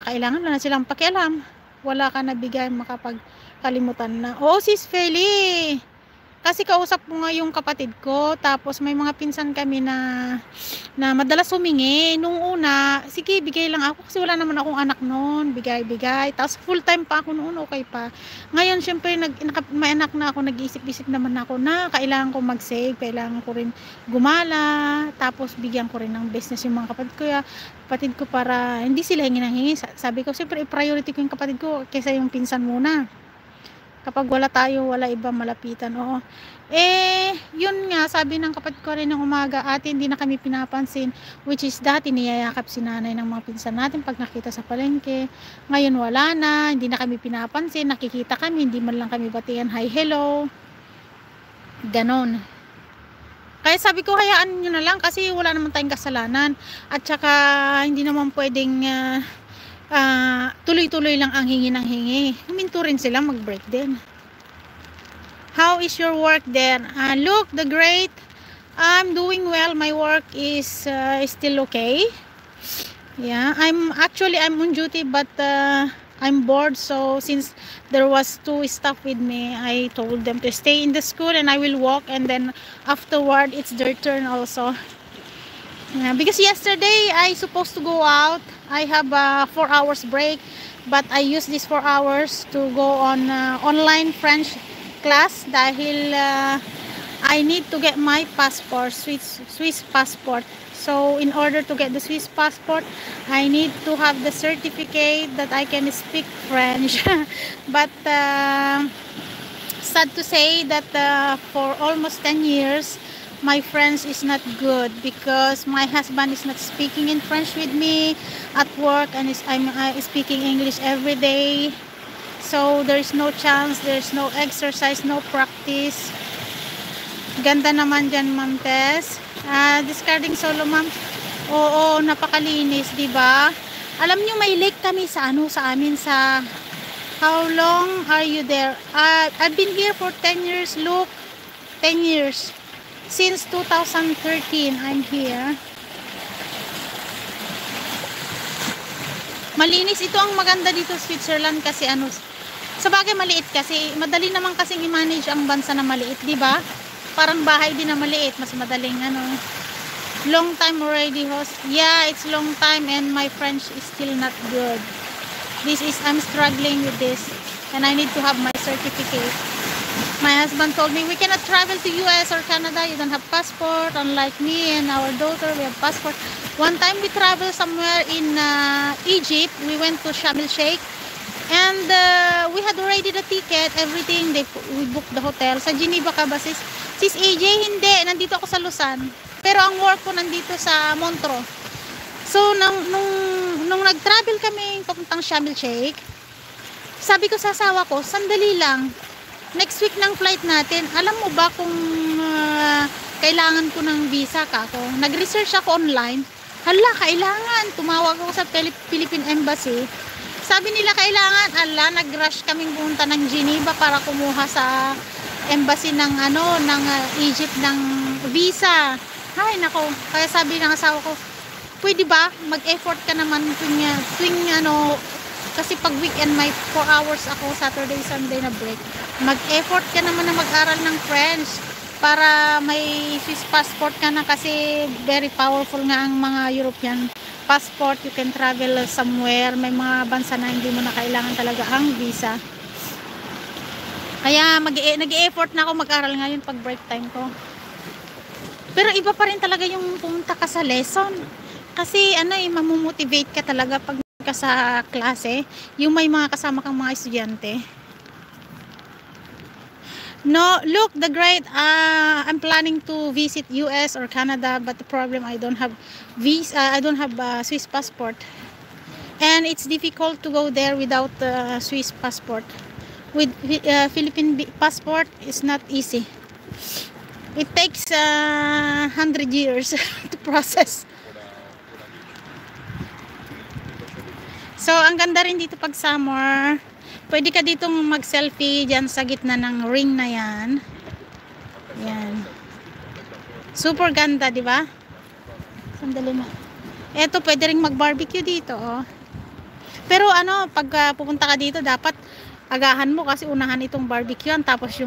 kailangan wala na silang pakialam. Wala ka nabigay, makapagkalimutan na. Oo, sis Feli. Kasi kausap ko nga yung kapatid ko, tapos may mga pinsan kami na madalas humingi. Nung una, sige, bigay lang ako kasi wala naman akong anak noon. Bigay. Tapos full time pa ako noon, okay pa. Ngayon, syempre, may anak na ako, nag-iisip-isip naman ako na kailangan ko mag-save, kailangan ko rin gumala, tapos bigyan ko rin ng business yung mga kapatid ko para hindi sila hingi ng hingi. Sabi ko, syempre, priority ko yung kapatid ko kaysa yung pinsan muna. Kapag wala tayo, wala iba malapitan. Oo. Yun nga, sabi ng kapatid ko rin ng umaga, ate, hindi na kami pinapansin, which is dati niyayakap si nanay ng mga pinsan natin pag nakita sa palengke. Ngayon wala na, hindi na kami pinapansin, nakikita kami, hindi man lang kami batian, hi, hello. Ganon. Kaya sabi ko, hayaan nyo na lang kasi wala naman tayong kasalanan. At saka, hindi naman pwedeng tuloy-tuloy lang ang hingi ng hingi. Huminto rin sila, mag-break din. How is your work then? Look, the great. I'm doing well. My work is still okay. Yeah, I'm on duty, but I'm bored. So since there was 2 staff with me, I told them to stay in the school and I will walk, and then afterward it's their turn also. Because yesterday I supposed to go out. I have a 4 hours break, but I use these 4 hours to go on online French class dahil I need to get my passport, Swiss passport. So in order to get the Swiss passport, I need to have the certificate that I can speak French. But sad to say that for almost 10 years my French is not good because my husband is not speaking in French with me at work, and I'm speaking English every day. So there's no chance, there's no exercise, no practice. Ganda naman dyan, Ma'am Tess. Discarding solo, Ma'am. Oo, napakalinis, di ba? Alam nyo, may lake kami sa amin sa... How long are you there? I've been here for 10 years. Look, 10 years. Since 2013, I'm here. Malinis. Ito ang maganda dito sa Switzerland kasi sa bagay maliit kasi. Madali naman kasing i-manage ang bansa na maliit, di ba? Parang bahay din na maliit. Mas madaling Long time already, host. Yeah, it's long time and my French is still not good. I'm struggling with this and I need to have my certificate. My husband told me, we cannot travel to US or Canada. You don't have passport. Unlike me and our daughter, we have passport. One time we traveled somewhere in Egypt. We went to Sharm el Sheikh. And we had already the ticket, everything. We booked the hotel. Sa Geneva ka ba, sis? Sis AJ, hindi. Nandito ako sa Luzon. Pero ang work ko nandito sa Montreux. So, nung nag-travel kami papuntang Sharm el Sheikh, sabi ko sa asawa ko, sandali lang. Next week ng flight natin, alam mo ba kung kailangan ko ng visa ka ako? Nag-research ako online. Hala, kailangan. Tumawag ako sa Philippine Embassy. Sabi nila kailangan. Nag-rush kaming pumunta ng Geneva para kumuha sa embassy ng Egypt ng visa. Ay, nako. Kaya sabi ng asawa ko, pwede ba? Mag-effort ka naman tuwing kasi pag weekend may 4 hours ako, Saturday, Sunday na break. Mag-effort ka naman na mag-aral ng French para may Swiss passport ka na kasi very powerful nga ang mga European passport. You can travel somewhere. May mga bansa na hindi mo na kailangan talaga ang visa. Kaya nag-e-effort na ako mag-aral ngayon pag break time ko. Pero iba pa rin talaga yung pumunta ka sa lesson. Kasi mamomotivate ka talaga pag ka sa klase, yung may mga kasama kang mga estudyante. No, look, the great, I'm planning to visit US or Canada, but the problem I don't have visa, I don't have Swiss passport. And it's difficult to go there without Swiss passport. With Philippine passport, it's not easy. It takes 100 years to process. So, ang ganda rin dito pag summer. Pwede ka ditong mag-selfie dyan sa gitna ng ring na yan. Yan. Super ganda, di ba? Sandali na. Eto, pwede rin mag-barbecue dito, oh. Pero ano, pag pupunta ka dito, dapat agahan mo kasi unahan itong barbecuean tapos yung